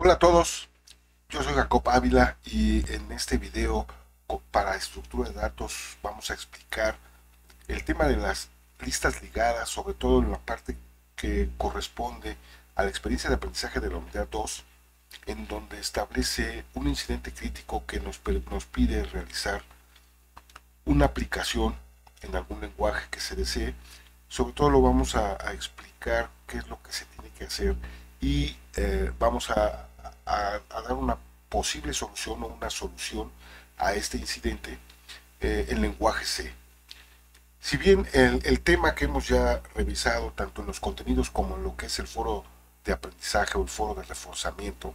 Hola a todos, yo soy Jacob Ávila y en este video para estructura de datos vamos a explicar el tema de las listas ligadas, sobre todo en la parte que corresponde a la experiencia de aprendizaje de la unidad 2, en donde establece un incidente crítico que nos pide realizar una aplicación en algún lenguaje que se desee. Sobre todo lo vamos a explicar qué es lo que se tiene que hacer y vamos a dar una posible solución o una solución a este incidente en lenguaje C. Si bien el tema que hemos ya revisado, tanto en los contenidos como en lo que es el foro de aprendizaje o el foro de reforzamiento,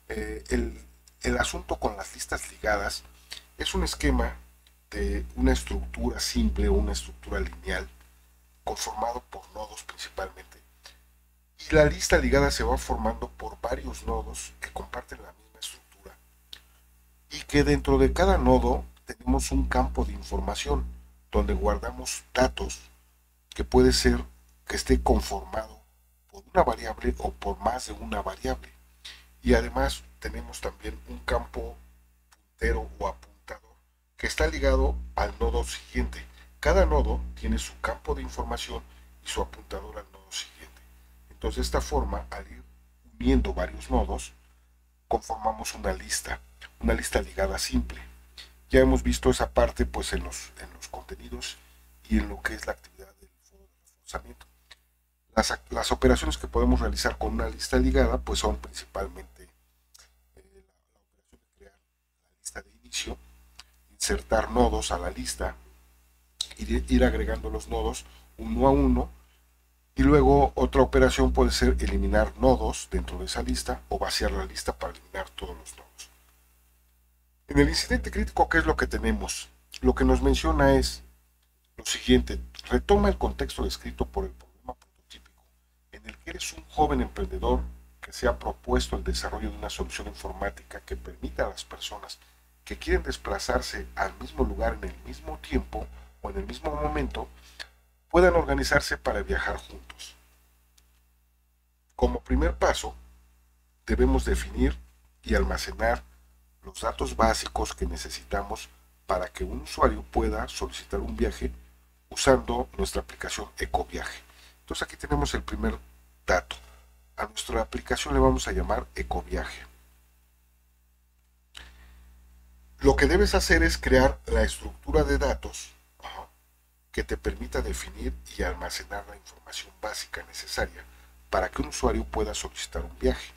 eh, el, el asunto con las listas ligadas es un esquema de una estructura simple o una estructura lineal conformado por nodos principalmente. Y la lista ligada se va formando por varios nodos que comparten la misma estructura y que dentro de cada nodo tenemos un campo de información donde guardamos datos que puede ser que esté conformado por una variable o por más de una variable. Y además tenemos también un campo puntero o apuntador que está ligado al nodo siguiente. Cada nodo tiene su campo de información y su apuntador al nodo siguiente. Entonces, de esta forma, al ir uniendo varios nodos, conformamos una lista ligada simple. Ya hemos visto esa parte pues en los contenidos y en lo que es la actividad del foro de reforzamiento. Las operaciones que podemos realizar con una lista ligada pues son principalmente la operación de crear la lista de inicio, insertar nodos a la lista, ir agregando los nodos uno a uno. Y luego otra operación puede ser eliminar nodos dentro de esa lista o vaciar la lista para eliminar todos los nodos. En el incidente crítico, ¿qué es lo que tenemos? Lo que nos menciona es lo siguiente: retoma el contexto descrito por el problema prototípico, en el que eres un joven emprendedor que se ha propuesto el desarrollo de una solución informática que permita a las personas que quieren desplazarse al mismo lugar en el mismo tiempo o en el mismo momento puedan organizarse para viajar juntos. Como primer paso, debemos definir y almacenar los datos básicos que necesitamos para que un usuario pueda solicitar un viaje usando nuestra aplicación EcoViaje. Entonces aquí tenemos el primer dato. A nuestra aplicación le vamos a llamar EcoViaje. Lo que debes hacer es crear la estructura de datos que te permita definir y almacenar la información básica necesaria para que un usuario pueda solicitar un viaje.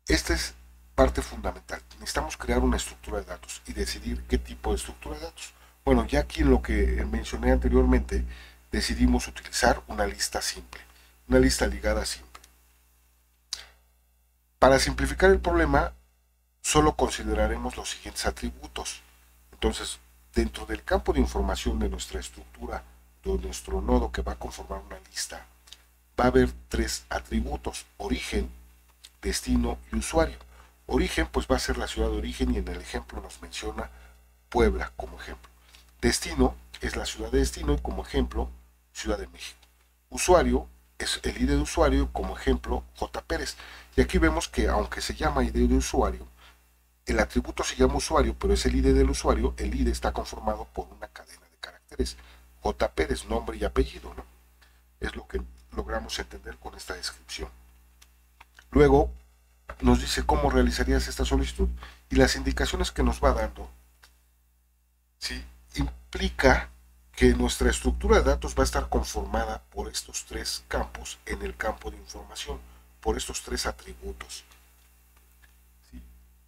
Esta es parte fundamental. Necesitamos crear una estructura de datos y decidir qué tipo de estructura de datos. Bueno, ya aquí en lo que mencioné anteriormente, decidimos utilizar una lista simple, una lista ligada simple. Para simplificar el problema, solo consideraremos los siguientes atributos. Entonces, dentro del campo de información de nuestra estructura, de nuestro nodo que va a conformar una lista, va a haber tres atributos: origen, destino y usuario. Origen pues va a ser la ciudad de origen y en el ejemplo nos menciona Puebla como ejemplo. Destino es la ciudad de destino y como ejemplo Ciudad de México. Usuario es el ID de usuario, como ejemplo J. Pérez. Y aquí vemos que aunque se llama ID de usuario, el atributo se llama usuario, pero es el ID del usuario. El ID está conformado por una cadena de caracteres. J. Pérez, nombre y apellido, ¿no? Es lo que logramos entender con esta descripción. Luego nos dice cómo realizarías esta solicitud y las indicaciones que nos va dando, ¿sí? Implica que nuestra estructura de datos va a estar conformada por estos tres campos en el campo de información, por estos tres atributos. ¿Sí?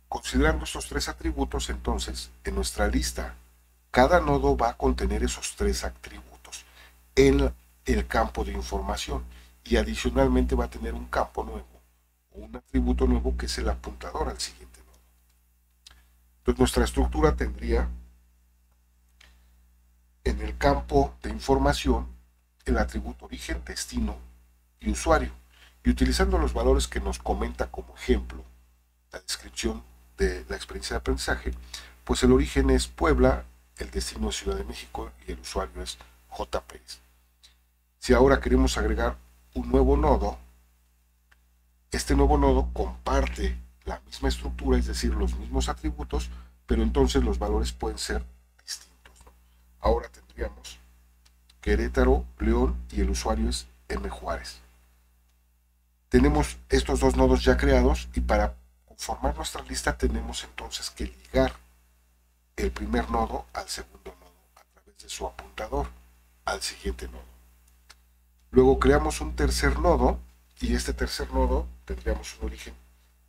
Considerando estos tres atributos, entonces, en nuestra lista, cada nodo va a contener esos tres atributos en el campo de información y adicionalmente va a tener un campo nuevo o un atributo nuevo que es el apuntador al siguiente nodo. Entonces nuestra estructura tendría en el campo de información el atributo origen, destino y usuario. Y utilizando los valores que nos comenta como ejemplo la descripción de la experiencia de aprendizaje, pues el origen es Puebla, el destino es Ciudad de México y el usuario es JPS. Si ahora queremos agregar un nuevo nodo, este nuevo nodo comparte la misma estructura, es decir, los mismos atributos, pero entonces los valores pueden ser distintos, ¿no? Ahora tendríamos Querétaro, León y el usuario es M. Juárez. Tenemos estos dos nodos ya creados y para conformar nuestra lista tenemos entonces que ligar el primer nodo al segundo nodo a través de su apuntador al siguiente nodo. Luego creamos un tercer nodo y este tercer nodo tendríamos un origen,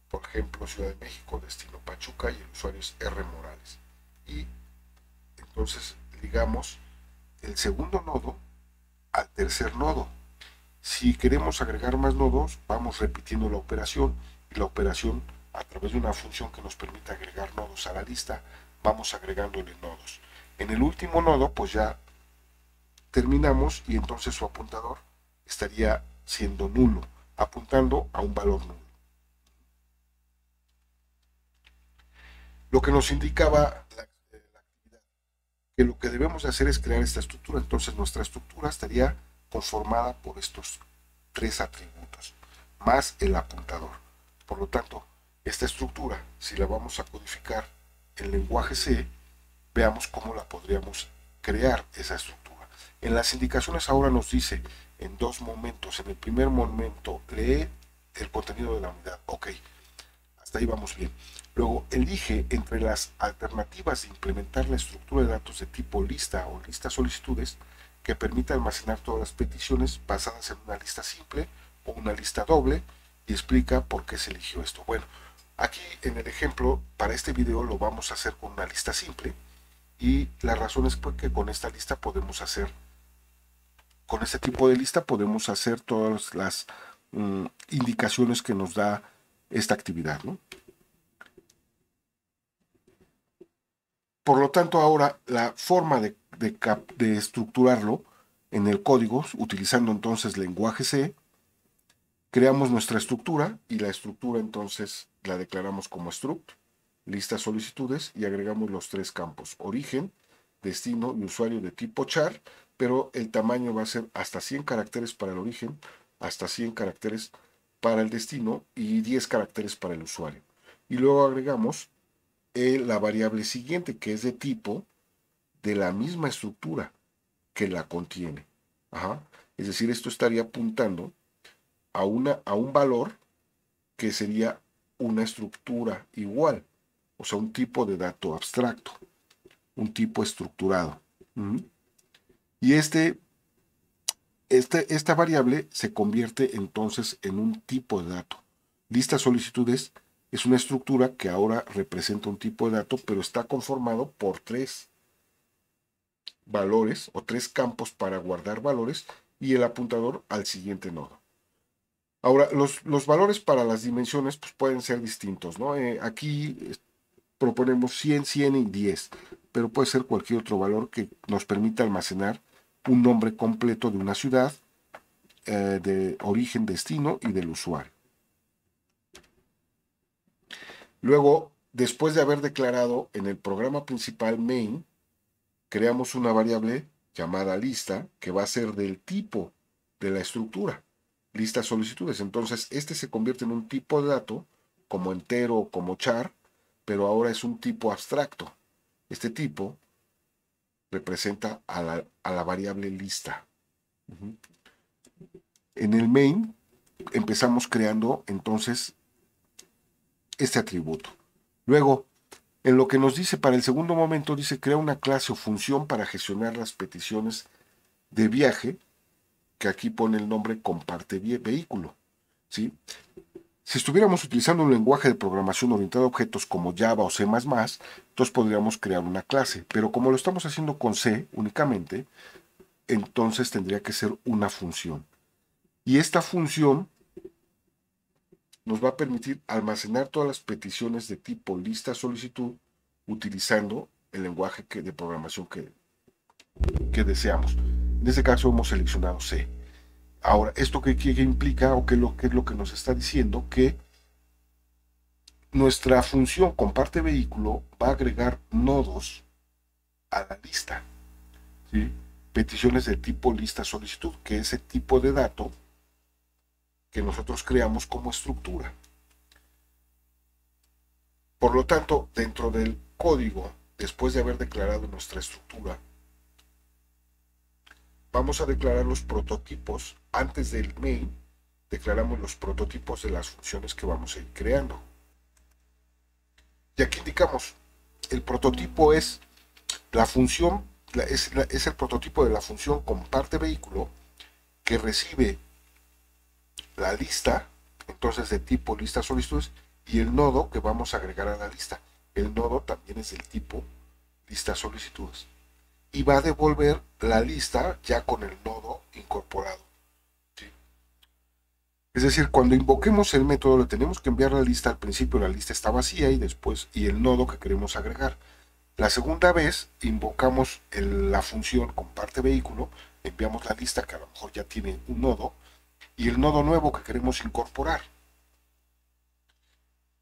por ejemplo, Ciudad de México, destino Pachuca y el usuario es R. Morales. Y entonces ligamos el segundo nodo al tercer nodo. Si queremos agregar más nodos, vamos repitiendo la operación y la operación a través de una función que nos permite agregar nodos a la lista, vamos agregándole nodos. En el último nodo, pues ya terminamos y entonces su apuntador estaría siendo nulo, apuntando a un valor nulo. Lo que nos indicaba la actividad, que lo que debemos de hacer es crear esta estructura. Entonces nuestra estructura estaría conformada por estos tres atributos, más el apuntador. Por lo tanto, esta estructura, si la vamos a codificar en lenguaje C, veamos cómo la podríamos crear esa estructura. En las indicaciones ahora nos dice en dos momentos. En el primer momento, lee el contenido de la unidad. Ok, hasta ahí vamos bien. Luego, elige entre las alternativas de implementar la estructura de datos de tipo lista o lista solicitudes que permita almacenar todas las peticiones basadas en una lista simple o una lista doble y explica por qué se eligió esto. Bueno, aquí en el ejemplo, para este video lo vamos a hacer con una lista simple y la razón es porque con esta lista podemos hacer, con este tipo de lista podemos hacer todas las indicaciones que nos da esta actividad, ¿no? Por lo tanto, ahora la forma de estructurarlo en el código, utilizando entonces lenguaje C, creamos nuestra estructura y la estructura entonces la declaramos como struct, lista solicitudes y agregamos los tres campos, origen, destino y usuario de tipo char, pero el tamaño va a ser hasta 100 caracteres para el origen, hasta 100 caracteres para el destino y 10 caracteres para el usuario. Y luego agregamos la variable siguiente, que es de tipo de la misma estructura que la contiene. Ajá. Es decir, esto estaría apuntando a un valor que sería una estructura igual, o sea, un tipo de dato abstracto, un tipo estructurado. Y esta variable se convierte entonces en un tipo de dato. Lista solicitudes es una estructura que ahora representa un tipo de dato, pero está conformado por tres valores o tres campos para guardar valores y el apuntador al siguiente nodo. Ahora, los valores para las dimensiones pues, pueden ser distintos, ¿no? Aquí proponemos 100, 100 y 10, pero puede ser cualquier otro valor que nos permita almacenar un nombre completo de una ciudad, de origen, destino y del usuario. Luego, después de haber declarado en el programa principal main, creamos una variable llamada lista que va a ser del tipo de la estructura, lista solicitudes. Entonces, este se convierte en un tipo de dato, como entero o como char, pero ahora es un tipo abstracto. Este tipo representa a la variable lista. En el main empezamos creando entonces este atributo. Luego, en lo que nos dice para el segundo momento, dice crea una clase o función para gestionar las peticiones de viaje, que aquí pone el nombre comparte vehículo. ¿Sí? Si estuviéramos utilizando un lenguaje de programación orientado a objetos como Java o C++, entonces podríamos crear una clase, pero como lo estamos haciendo con C únicamente, entonces tendría que ser una función. Y esta función nos va a permitir almacenar todas las peticiones de tipo lista solicitud utilizando el lenguaje de programación que deseamos. En este caso hemos seleccionado C. Ahora, ¿esto qué implica o qué es lo que nos está diciendo? Que nuestra función comparte vehículo va a agregar nodos a la lista, ¿sí? Peticiones de tipo lista solicitud, que ese tipo de dato que nosotros creamos como estructura. Por lo tanto, dentro del código, después de haber declarado nuestra estructura, vamos a declarar los prototipos. Antes del main, declaramos los prototipos de las funciones que vamos a ir creando. Y aquí indicamos, el prototipo es la función, es el prototipo de la función comparte vehículo que recibe la lista, entonces de tipo lista solicitudes, y el nodo que vamos a agregar a la lista. El nodo también es del tipo lista solicitudes. Y va a devolver la lista ya con el nodo incorporado. ¿Sí? Es decir, cuando invoquemos el método le tenemos que enviar la lista. Al principio la lista está vacía y después y el nodo que queremos agregar. La segunda vez invocamos la función comparte vehículo, enviamos la lista que a lo mejor ya tiene un nodo y el nodo nuevo que queremos incorporar.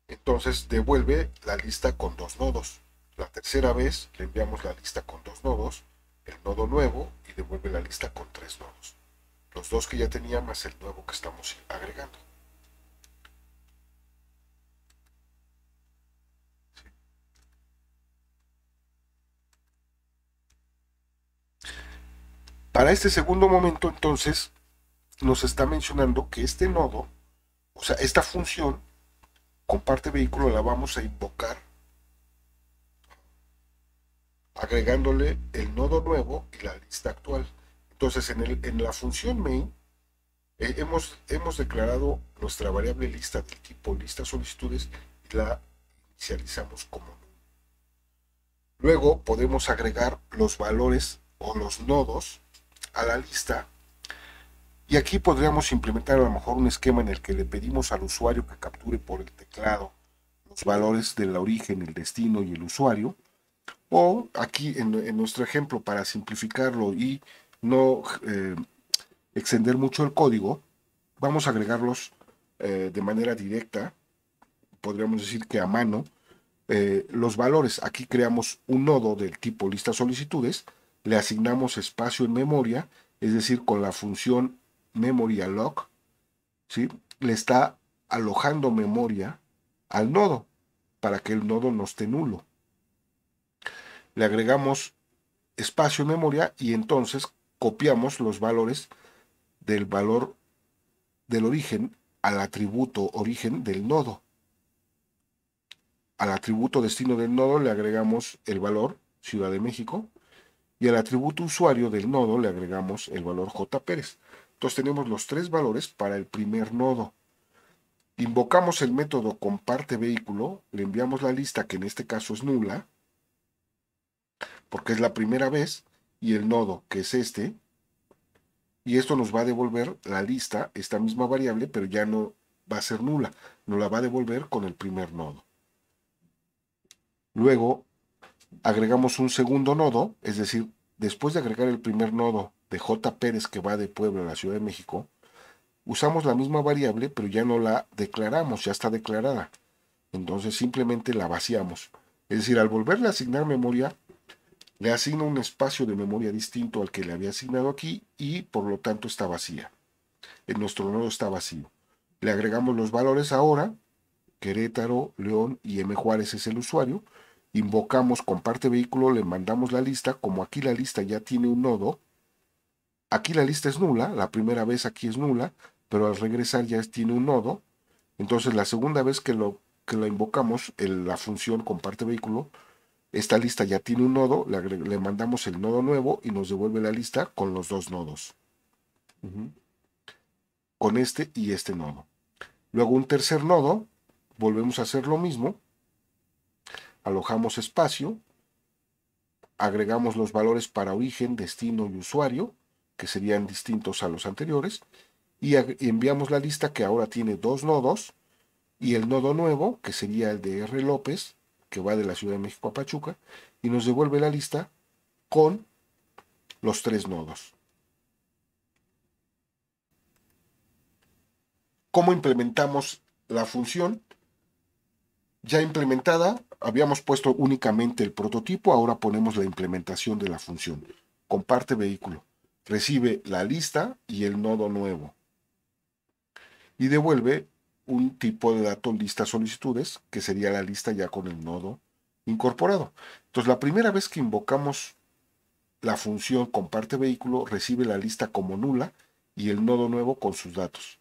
Entonces devuelve la lista con dos nodos. La tercera vez le enviamos la lista con dos nodos, el nodo nuevo y devuelve la lista con tres nodos. Los dos que ya tenía más el nuevo que estamos agregando. ¿Sí? Para este segundo momento, entonces, nos está mencionando que este nodo, o sea, esta función comparte vehículo la vamos a invocar agregándole el nodo nuevo y la lista actual. Entonces, en la función main hemos declarado nuestra variable lista del tipo lista solicitudes y la inicializamos como null. Luego podemos agregar los valores o los nodos a la lista y aquí podríamos implementar a lo mejor un esquema en el que le pedimos al usuario que capture por el teclado los valores del origen, el destino y el usuario. O aquí en nuestro ejemplo, para simplificarlo y no extender mucho el código, vamos a agregarlos de manera directa, podríamos decir que a mano, los valores. Aquí creamos un nodo del tipo lista solicitudes, le asignamos espacio en memoria, es decir, con la función memory alloc, ¿sí? Le está alojando memoria al nodo para que el nodo no esté nulo. Le agregamos espacio en memoria y entonces copiamos los valores del valor del origen al atributo origen del nodo. Al atributo destino del nodo le agregamos el valor Ciudad de México y al atributo usuario del nodo le agregamos el valor J. Pérez. Entonces tenemos los tres valores para el primer nodo. Invocamos el método comparte vehículo, le enviamos la lista que en este caso es nula, porque es la primera vez, y el nodo que es este, y esto nos va a devolver la lista, esta misma variable, pero ya no va a ser nula, nos la va a devolver con el primer nodo. Luego agregamos un segundo nodo, es decir, después de agregar el primer nodo de J. Pérez que va de Puebla a la Ciudad de México, usamos la misma variable, pero ya no la declaramos, ya está declarada. Entonces simplemente la vaciamos. Es decir, al volverle a asignar memoria, le asigno un espacio de memoria distinto al que le había asignado aquí y por lo tanto está vacía. En nuestro nodo está vacío. Le agregamos los valores ahora, Querétaro, León y M. Juárez es el usuario. Invocamos comparte vehículo, le mandamos la lista. Como aquí la lista ya tiene un nodo, aquí la lista es nula, la primera vez aquí es nula, pero al regresar ya tiene un nodo. Entonces la segunda vez que lo invocamos, la función comparte vehículo, esta lista ya tiene un nodo, le mandamos el nodo nuevo y nos devuelve la lista con los dos nodos. Con este y este nodo. Luego un tercer nodo, volvemos a hacer lo mismo, alojamos espacio, agregamos los valores para origen, destino y usuario, que serían distintos a los anteriores, y enviamos la lista que ahora tiene dos nodos, y el nodo nuevo, que sería el de R. López, que va de la Ciudad de México a Pachuca, y nos devuelve la lista con los tres nodos. ¿Cómo implementamos la función? Ya implementada, habíamos puesto únicamente el prototipo, ahora ponemos la implementación de la función. Comparte vehículo. Recibe la lista y el nodo nuevo. y devuelve un tipo de dato lista solicitudes, que sería la lista ya con el nodo incorporado. Entonces, la primera vez que invocamos la función comparte vehículo, recibe la lista como nula y el nodo nuevo con sus datos.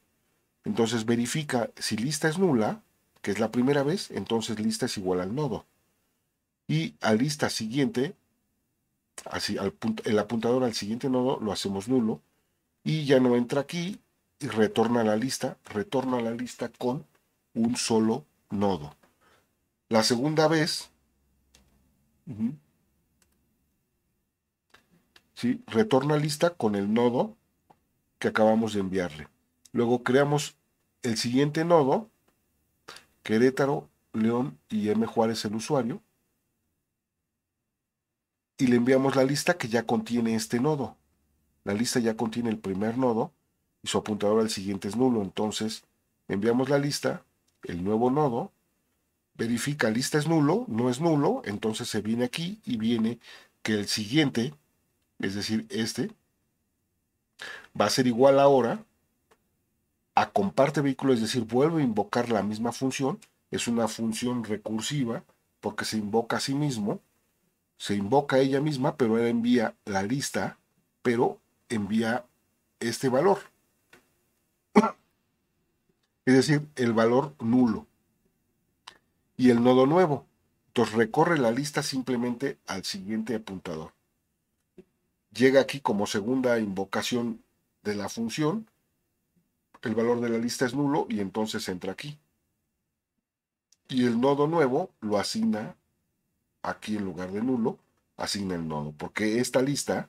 Entonces verifica si lista es nula, que es la primera vez, entonces lista es igual al nodo. Y a lista siguiente, así el apuntador al siguiente nodo lo hacemos nulo y ya no entra aquí y retorna a la lista con un solo nodo. La segunda vez, ¿sí?, retorna lista con el nodo que acabamos de enviarle. Luego creamos el siguiente nodo, Querétaro, León y M. Juárez el usuario, y le enviamos la lista que ya contiene este nodo. La lista ya contiene el primer nodo y su apuntador al siguiente es nulo. Entonces enviamos la lista, el nuevo nodo, verifica lista es nulo, no es nulo, entonces se viene aquí y viene que el siguiente, es decir, este, va a ser igual ahora a comparte vehículo, es decir, vuelve a invocar la misma función, es una función recursiva porque se invoca a sí mismo, se invoca a ella misma, pero ella envía la lista, pero envía este valor, es decir, el valor nulo y el nodo nuevo. Entonces recorre la lista simplemente al siguiente apuntador. Llega aquí como segunda invocación de la función, el valor de la lista es nulo y entonces entra aquí. Y el nodo nuevo lo asigna aquí en lugar de nulo, asigna el nodo, porque esta lista,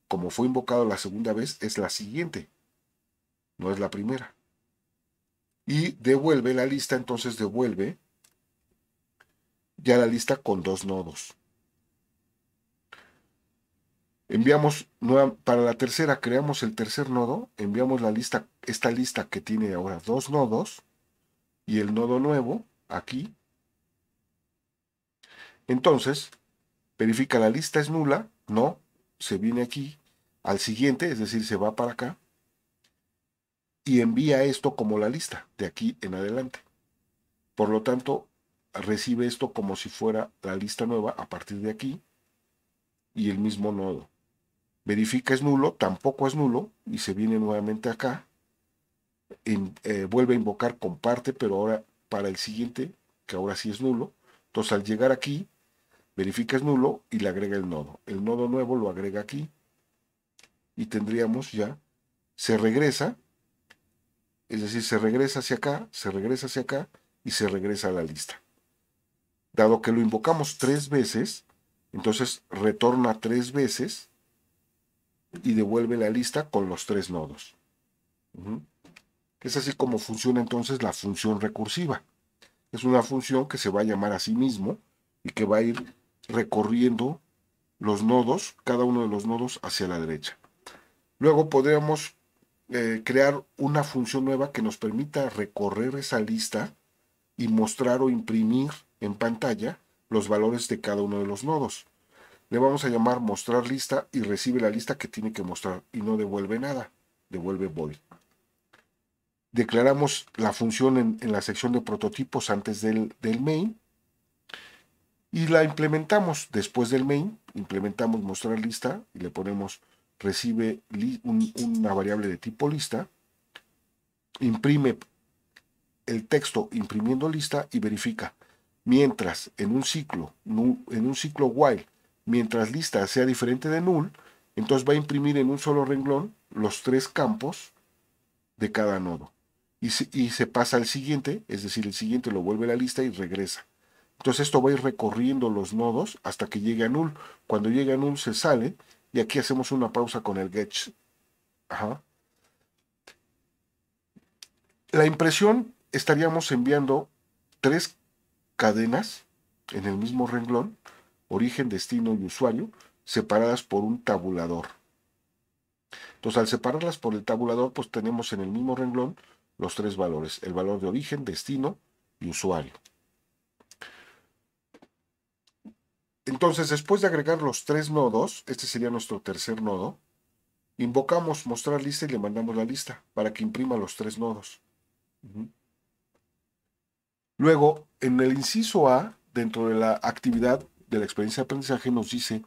como fue invocado la segunda vez, es la siguiente, no es la primera. Y devuelve la lista, entonces devuelve ya la lista con dos nodos. Enviamos para la tercera, creamos el tercer nodo, enviamos la lista, esta lista que tiene ahora dos nodos y el nodo nuevo aquí. Entonces, verifica la lista es nula, no, se viene aquí al siguiente, es decir, se va para acá y envía esto como la lista de aquí en adelante. Por lo tanto, recibe esto como si fuera la lista nueva a partir de aquí y el mismo nodo. Verifica es nulo, tampoco es nulo y se viene nuevamente acá. Vuelve a invocar comparte, pero ahora para el siguiente, que ahora sí es nulo. Entonces al llegar aquí, verifica es nulo y le agrega el nodo. El nodo nuevo lo agrega aquí y tendríamos ya, se regresa, es decir, se regresa hacia acá y se regresa a la lista. Dado que lo invocamos tres veces, entonces retorna tres veces y devuelve la lista con los tres nodos. Es así como funciona entonces la función recursiva. Es una función que se va a llamar a sí mismo y que va a ir recorriendo los nodos, cada uno de los nodos hacia la derecha. Luego podríamos crear una función nueva que nos permita recorrer esa lista y mostrar o imprimir en pantalla los valores de cada uno de los nodos. Le vamos a llamar mostrar lista y recibe la lista que tiene que mostrar y no devuelve nada, devuelve void. Declaramos la función en la sección de prototipos antes del main y la implementamos después del main. Implementamos mostrar lista y le ponemos recibe una variable de tipo lista, imprime el texto imprimiendo lista y verifica. Mientras en un ciclo while, mientras lista sea diferente de null, entonces va a imprimir en un solo renglón los tres campos de cada nodo. Y se pasa al siguiente, es decir, el siguiente lo vuelve a la lista y regresa. Entonces esto va a ir recorriendo los nodos hasta que llegue a null. Cuando llegue a null se sale y aquí hacemos una pausa con el get. La impresión estaríamos enviando tres cadenas en el mismo renglón, origen, destino y usuario, separadas por un tabulador. Entonces, al separarlas por el tabulador, pues tenemos en el mismo renglón los tres valores, el valor de origen, destino y usuario. Entonces, después de agregar los tres nodos, este sería nuestro tercer nodo, invocamos mostrar lista y le mandamos la lista para que imprima los tres nodos. Ujú. Luego, en el inciso A, dentro de la actividad de la experiencia de aprendizaje, nos dice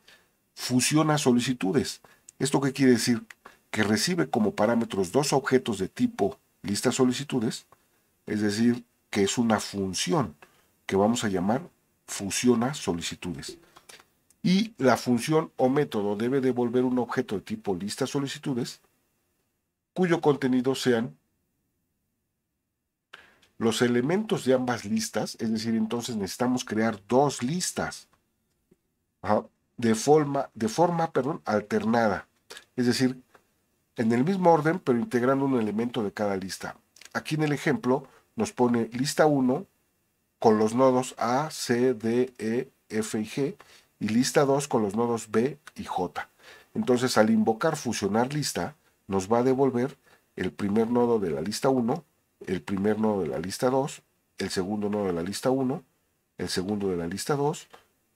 fusiona solicitudes. ¿Esto qué quiere decir? Que recibe como parámetros dos objetos de tipo lista solicitudes, es decir, que es una función que vamos a llamar fusiona solicitudes. Y la función o método debe devolver un objeto de tipo lista solicitudes cuyo contenido sean los elementos de ambas listas, es decir, entonces necesitamos crear dos listas, ajá, de forma alternada, es decir, en el mismo orden, pero integrando un elemento de cada lista. Aquí en el ejemplo nos pone lista 1 con los nodos A, C, D, E, F y G, y lista 2 con los nodos B y J. Entonces, al invocar fusionar lista, nos va a devolver el primer nodo de la lista 1, el primer nodo de la lista 2, el segundo nodo de la lista 1, el segundo de la lista 2,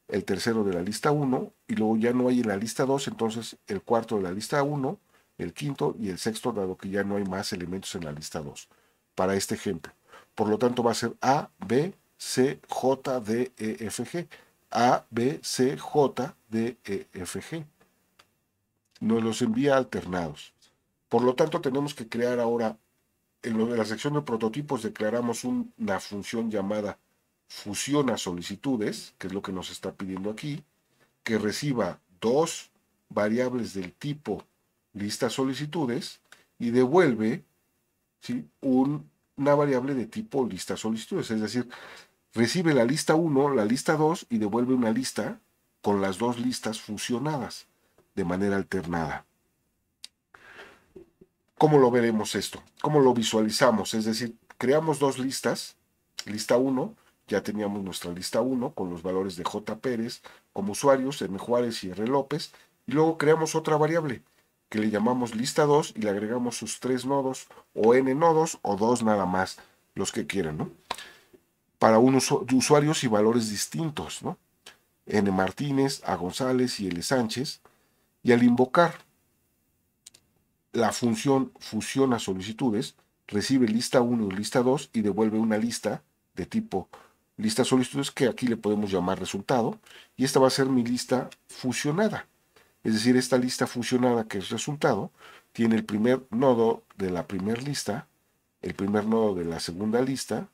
el tercero de la lista 1, y luego ya no hay en la lista 2, entonces el cuarto de la lista 1, el quinto y el sexto, dado que ya no hay más elementos en la lista 2, para este ejemplo. Por lo tanto, va a ser A, B, C, J, D, E, F, G. A, B, C, J, D, E, F, G. Nos los envía alternados. Por lo tanto, tenemos que crear ahora, en lo de la sección de prototipos, declaramos una función llamada fusiona solicitudes, que es lo que nos está pidiendo aquí, que reciba dos variables del tipo lista solicitudes y devuelve, ¿sí?, una variable de tipo lista solicitudes. Es decir, recibe la lista 1, la lista 2 y devuelve una lista con las dos listas fusionadas de manera alternada. ¿Cómo lo veremos esto? ¿Cómo lo visualizamos? Es decir, creamos dos listas. Lista 1, ya teníamos nuestra lista 1 con los valores de J. Pérez como usuarios, M. Juárez y R. López, y luego creamos otra variable que le llamamos lista 2 y le agregamos sus 3 nodos o n nodos o 2 nada más, los que quieran, ¿no? Para usuarios y valores distintos, ¿no? N. Martínez, A. González y L. Sánchez, y al invocar la función fusiona solicitudes, recibe lista 1 y lista 2 y devuelve una lista de tipo lista solicitudes que aquí le podemos llamar resultado, y esta va a ser mi lista fusionada. Es decir, esta lista fusionada que es resultado tiene el primer nodo de la primera lista, el primer nodo de la segunda lista,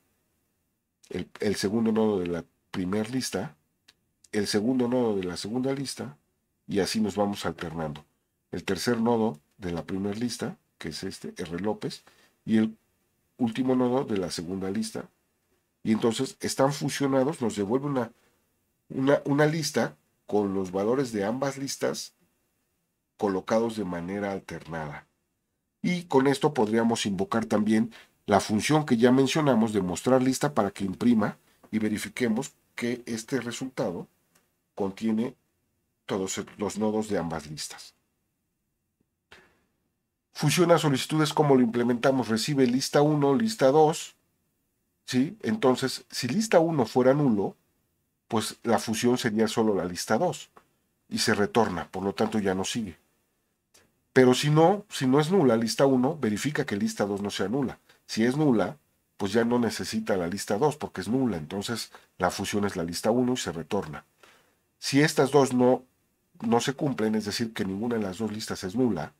el segundo nodo de la primera lista, el segundo nodo de la segunda lista, y así nos vamos alternando. El tercer nodo de la primera lista, que es este, R. López, y el último nodo de la segunda lista. Y entonces están fusionados, nos devuelve una lista con los valores de ambas listas colocados de manera alternada. Y con esto podríamos invocar también la función que ya mencionamos de mostrar lista para que imprima y verifiquemos que este resultado contiene todos los nodos de ambas listas. Fusiona solicitudes, como lo implementamos, recibe lista 1, lista 2, ¿sí? Entonces, si lista 1 fuera nulo, pues la fusión sería solo la lista 2 y se retorna, por lo tanto ya no sigue. Pero si no es nula lista 1, verifica que lista 2 no sea nula. Si es nula, pues ya no necesita la lista 2 porque es nula, entonces la fusión es la lista 1 y se retorna. Si estas dos no se cumplen, es decir, que ninguna de las dos listas es nula,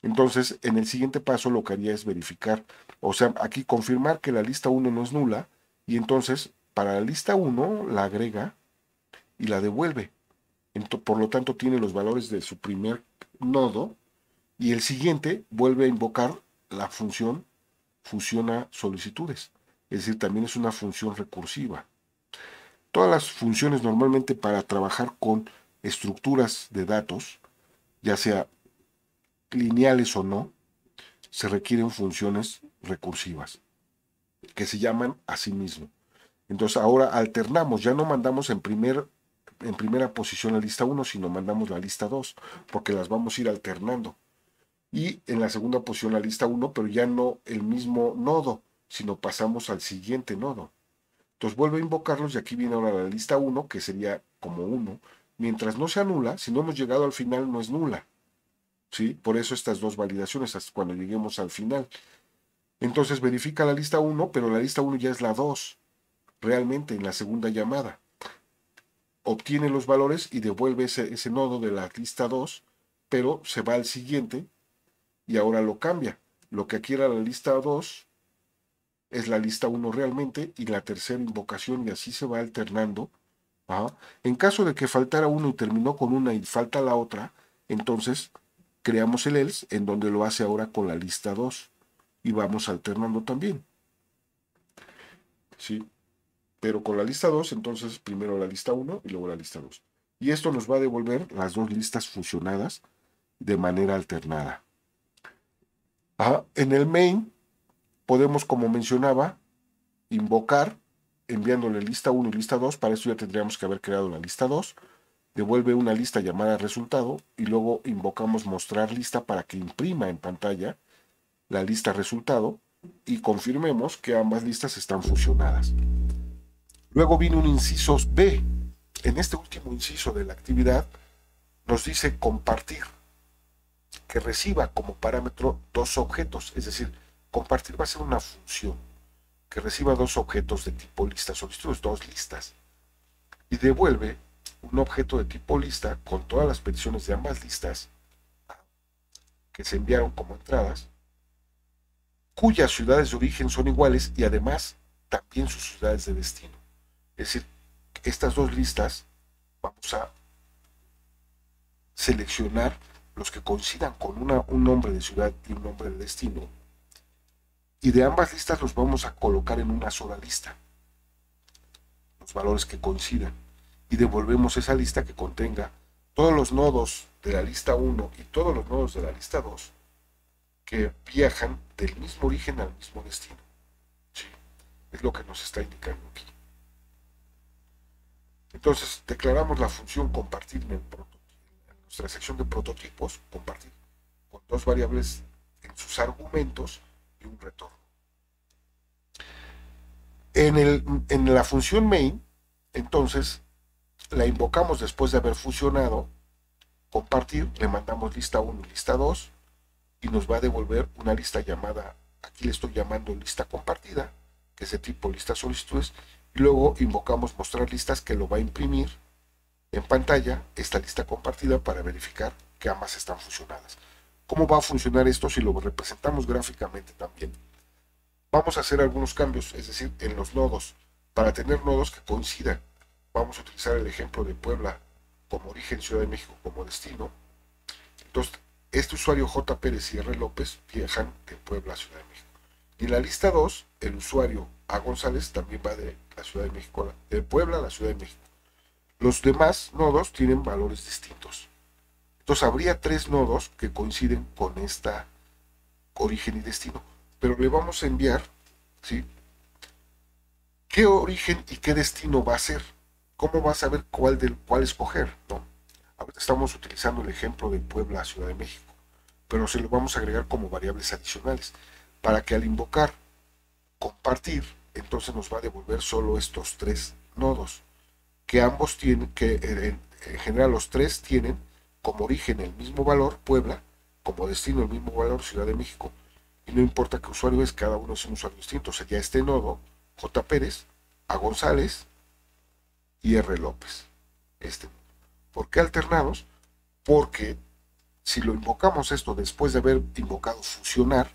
entonces en el siguiente paso lo que haría es verificar, o sea, aquí confirmar que la lista 1 no es nula, y entonces para la lista 1 la agrega y la devuelve. Por lo tanto, tiene los valores de su primer nodo, y el siguiente vuelve a invocar la función fusiona solicitudes. Es decir, también es una función recursiva. Todas las funciones normalmente para trabajar con estructuras de datos, ya sea lineales o no, se requieren funciones recursivas, que se llaman a sí mismo. Entonces ahora alternamos, ya no mandamos en primera posición la lista 1, sino mandamos la lista 2, porque las vamos a ir alternando. Y en la segunda posición la lista 1, pero ya no el mismo nodo, sino pasamos al siguiente nodo. Entonces vuelve a invocarlos y aquí viene ahora la lista 1, que sería como 1. Mientras no sea nula, si no hemos llegado al final, no es nula. ¿Sí? Por eso estas dos validaciones hasta cuando lleguemos al final. Entonces verifica la lista 1, pero la lista 1 ya es la 2, realmente en la segunda llamada. Obtiene los valores y devuelve ese nodo de la lista 2, pero se va al siguiente y ahora lo cambia. Lo que aquí era la lista 2 es la lista 1 realmente y la tercera invocación, y así se va alternando. Ajá. En caso de que faltara uno y terminó con una y falta la otra, entonces creamos el else en donde lo hace ahora con la lista 2 y vamos alternando también. ¿Sí? Pero con la lista 2, entonces primero la lista 1 y luego la lista 2. Y esto nos va a devolver las dos listas fusionadas de manera alternada. Ajá. En el main podemos, como mencionaba, invocar enviándole lista 1 y lista 2. Para eso ya tendríamos que haber creado la lista 2. Devuelve una lista llamada resultado y luego invocamos mostrar lista para que imprima en pantalla la lista resultado y confirmemos que ambas listas están fusionadas. Luego viene un inciso B. En este último inciso de la actividad nos dice compartir, que reciba como parámetro dos objetos, es decir, compartir va a ser una función que reciba dos objetos de tipo lista solicitudes, dos listas, y devuelve un objeto de tipo lista con todas las peticiones de ambas listas que se enviaron como entradas, cuyas ciudades de origen son iguales y además también sus ciudades de destino. Es decir, estas dos listas vamos a seleccionar los que coincidan con un nombre de ciudad y un nombre de destino, y de ambas listas los vamos a colocar en una sola lista, los valores que coincidan, y devolvemos esa lista que contenga todos los nodos de la lista 1 y todos los nodos de la lista 2 que viajan del mismo origen al mismo destino. Sí, es lo que nos está indicando aquí. Entonces declaramos la función compartir en nuestra sección de prototipos, compartir con dos variables en sus argumentos y un retorno. En la función main, entonces, la invocamos después de haber fusionado, compartir, le mandamos lista 1 y lista 2, y nos va a devolver una lista llamada, aquí le estoy llamando lista compartida, que es de tipo lista solicitudes, y luego invocamos mostrar listas, que lo va a imprimir en pantalla esta lista compartida para verificar que ambas están fusionadas. ¿Cómo va a funcionar esto si lo representamos gráficamente también? Vamos a hacer algunos cambios, es decir, en los nodos. Para tener nodos que coincidan, vamos a utilizar el ejemplo de Puebla como origen, Ciudad de México como destino. Entonces, este usuario J. Pérez y R. López viajan de Puebla a Ciudad de México. Y en la lista 2, el usuario A. González también va de la Ciudad de México, de Puebla a la Ciudad de México. Los demás nodos tienen valores distintos. Entonces, habría tres nodos que coinciden con esta origen y destino, pero le vamos a enviar, ¿sí?, qué origen y qué destino va a ser. ¿Cómo va a saber cuál escoger? ¿No? Ahorita estamos utilizando el ejemplo de Puebla a Ciudad de México, pero se lo vamos a agregar como variables adicionales, para que al invocar compartir, entonces nos va a devolver solo estos tres nodos, que ambos tienen, que en general los tres tienen como origen el mismo valor, Puebla, como destino el mismo valor, Ciudad de México, y no importa qué usuario es, cada uno es un usuario distinto. O sea, ya este nodo, J. Pérez, A. González y R. López. ¿Por qué alternados? Porque si lo invocamos esto después de haber invocado fusionar,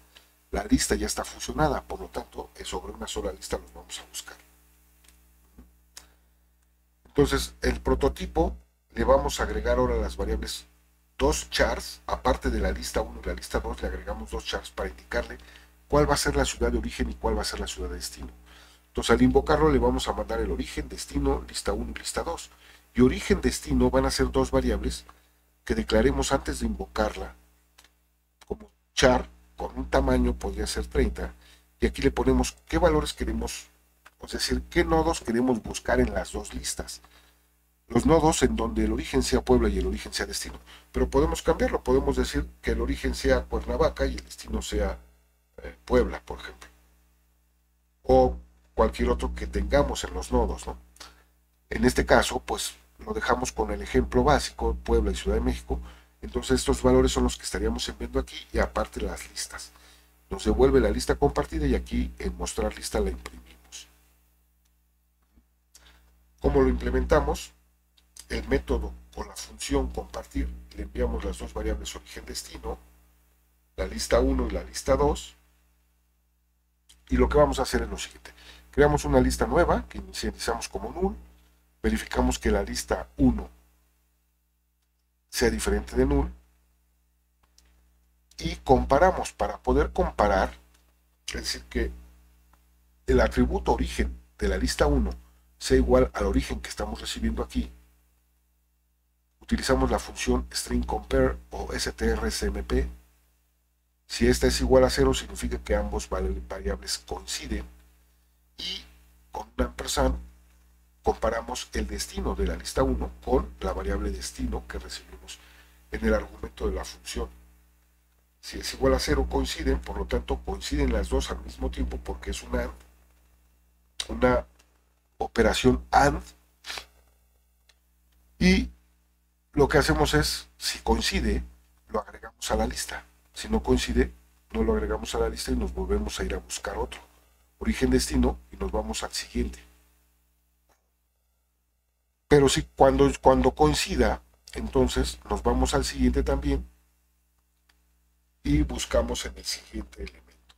la lista ya está fusionada, por lo tanto, sobre una sola lista los vamos a buscar. Entonces, el prototipo le vamos a agregar ahora las variables dos chars, aparte de la lista 1 y la lista 2, le agregamos dos chars para indicarle cuál va a ser la ciudad de origen y cuál va a ser la ciudad de destino. Entonces, al invocarlo le vamos a mandar el origen, destino, lista 1 y lista 2. Y origen, destino van a ser dos variables que declaremos antes de invocarla como char, con un tamaño podría ser 30, y aquí le ponemos qué valores queremos, es decir, qué nodos queremos buscar en las dos listas. Los nodos en donde el origen sea Puebla y el origen sea destino, pero podemos cambiarlo, podemos decir que el origen sea Cuernavaca y el destino sea Puebla, por ejemplo, o cualquier otro que tengamos en los nodos, ¿no? En este caso, pues lo dejamos con el ejemplo básico, Puebla y Ciudad de México. Entonces estos valores son los que estaríamos enviando aquí, y aparte las listas. nos devuelve la lista compartida y aquí en mostrar lista la imprimimos. ¿Cómo lo implementamos? El método o la función compartir, le enviamos las dos variables origen destino, la lista 1 y la lista 2, y lo que vamos a hacer es lo siguiente. Creamos una lista nueva que inicializamos como null, verificamos que la lista 1 sea diferente de null, y comparamos. Para poder comparar, es decir, que el atributo origen de la lista 1 sea igual al origen que estamos recibiendo aquí, utilizamos la función string_compare o strcmp. Si esta es igual a 0, significa que ambos variables coinciden, y con un ampersand comparamos el destino de la lista 1 con la variable destino que recibimos en el argumento de la función. Si es igual a 0, coinciden, por lo tanto coinciden las dos al mismo tiempo porque es una operación AND, y lo que hacemos es, si coincide, lo agregamos a la lista. Si no coincide, no lo agregamos a la lista y nos volvemos a ir a buscar otro origen destino y nos vamos al siguiente. Pero si cuando coincida, entonces nos vamos al siguiente también y buscamos en el siguiente elemento.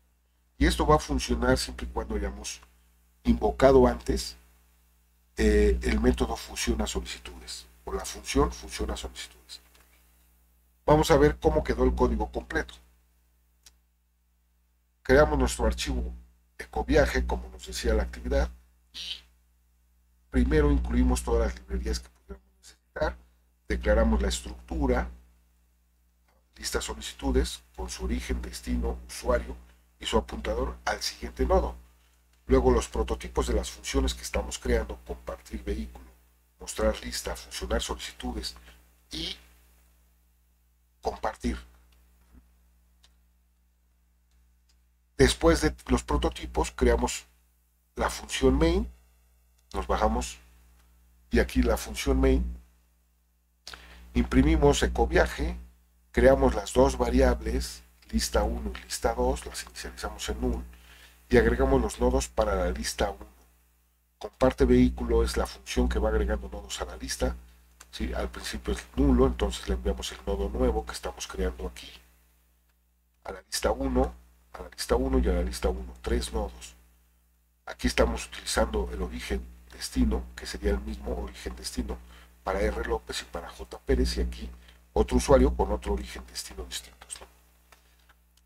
Y esto va a funcionar siempre y cuando hayamos invocado antes el método funciona solicitudes, o la función funciona solicitudes. Vamos a ver cómo quedó el código completo. Creamos nuestro archivo ecoviaje, como nos decía la actividad, y primero incluimos todas las librerías que pudiéramos necesitar, declaramos la estructura, lista solicitudes, con su origen, destino, usuario y su apuntador al siguiente nodo. Luego los prototipos de las funciones que estamos creando, compartir vehículo, mostrar lista, funcionar solicitudes y compartir. Después de los prototipos creamos la función main, nos bajamos y aquí la función main, imprimimos ecoviaje, creamos las dos variables, lista 1 y lista 2, las inicializamos en null y agregamos los nodos para la lista 1. Comparte vehículo es la función que va agregando nodos a la lista. ¿Sí? Al principio es nulo, entonces le enviamos el nodo nuevo que estamos creando aquí a la lista 1, a la lista 1 y a la lista 1, 3 nodos. Aquí estamos utilizando el origen destino, que sería el mismo origen destino para R. López y para J. Pérez, y aquí otro usuario con otro origen destino distintos, ¿no?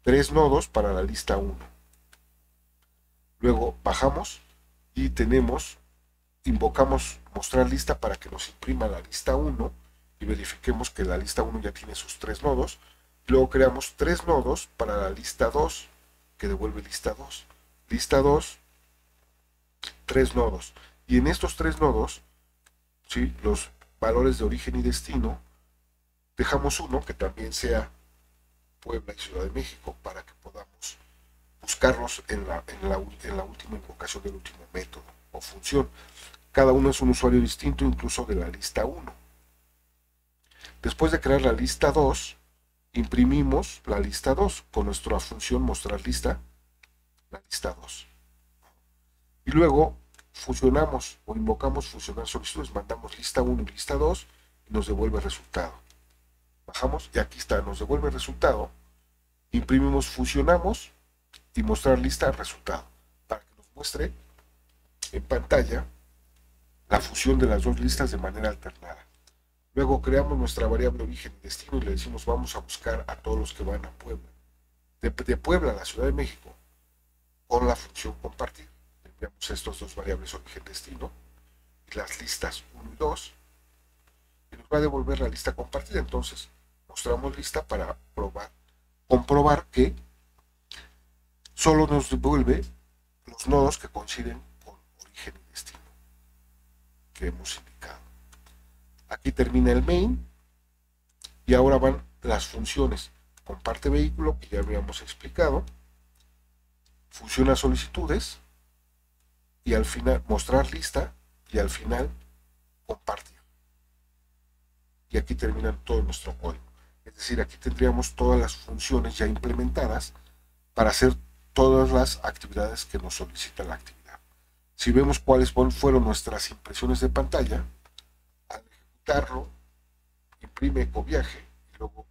3 nodos para la lista 1. Luego bajamos y invocamos mostrar lista para que nos imprima la lista 1 y verifiquemos que la lista 1 ya tiene sus 3 nodos. Luego creamos 3 nodos para la lista 2, que devuelve lista 2. Lista 2, 3 nodos. Y en estos 3 nodos, ¿sí?, los valores de origen y destino, dejamos uno que también sea Puebla y Ciudad de México para que podamos buscarlos en la última invocación del último método o función. Cada uno es un usuario distinto, incluso de la lista 1. Después de crear la lista 2, imprimimos la lista 2 con nuestra función mostrar lista, la lista 2. Y luego fusionamos o invocamos funcionar solicitudes, mandamos lista 1 y lista 2 y nos devuelve el resultado. Bajamos y aquí está, nos devuelve el resultado. Imprimimos, fusionamos y mostrar lista resultado para que nos muestre en pantalla la fusión de las dos listas de manera alternada. Luego creamos nuestra variable origen y destino y le decimos vamos a buscar a todos los que van a Puebla. De Puebla a la Ciudad de México con la función compartir. Le enviamos estas dos variables origen y destino y las listas 1 y 2 y nos va a devolver la lista compartida. Entonces mostramos lista para comprobar que solo nos devuelve los nodos que coinciden con origen y destino que hemos indicado. Aquí termina el main y ahora van las funciones comparte vehículo, que ya habíamos explicado, funciona solicitudes y al final mostrar lista y al final compartir. Y aquí termina todo nuestro código. Es decir, aquí tendríamos todas las funciones ya implementadas para hacer todas las actividades que nos solicita la actividad. Si vemos cuáles fueron nuestras impresiones de pantalla, al ejecutarlo, imprime cobiaje y luego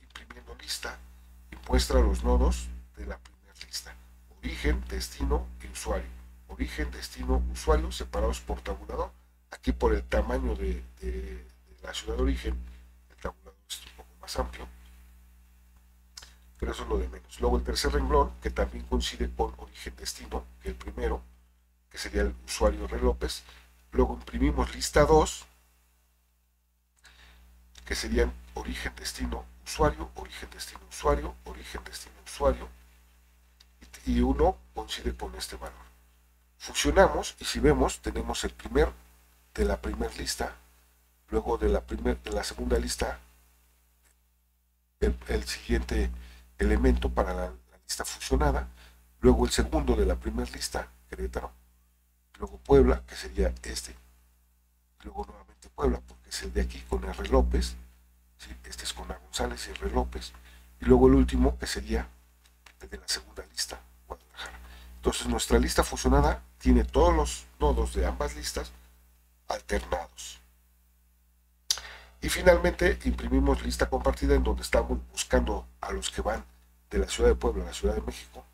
imprimiendo lista y muestra los nodos de la primera lista: origen, destino y usuario. Origen, destino, usuario separados por tabulador. Aquí por el tamaño de la ciudad de origen, el tabulador es un poco más amplio, pero eso es lo de menos. Luego el tercer renglón, que también coincide con origen, destino, que el primero, que sería el usuario R. López. Luego imprimimos lista 2, que serían origen, destino, usuario, origen, destino, usuario, origen, destino, usuario, y uno coincide con este valor. Fusionamos y si vemos, tenemos el primer de la primera lista, luego de la segunda lista, el siguiente elemento para la lista fusionada, luego el segundo de la primera lista, Querétaro, luego Puebla, que sería este, luego nuevamente Puebla, porque es el de aquí con R. López, ¿sí? Este es con A. González y R. López, y luego el último, que sería el de la segunda lista, Guadalajara. Entonces nuestra lista fusionada tiene todos los nodos de ambas listas alternados. Y finalmente imprimimos lista compartida, en donde estamos buscando a los que van de la ciudad de Puebla a la Ciudad de México,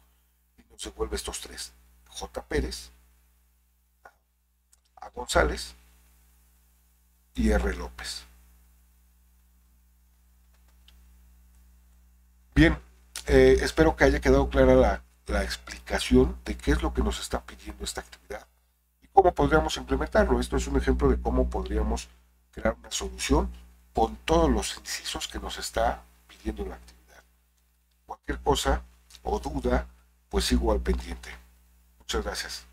y nos devuelve estos tres: J. Pérez, A. González y R. López. Bien, espero que haya quedado clara la explicación de qué es lo que nos está pidiendo esta actividad y cómo podríamos implementarlo. Esto es un ejemplo de cómo podríamos crear una solución con todos los incisos que nos está pidiendo la actividad. Cualquier cosa o duda, pues sigo al pendiente. Muchas gracias.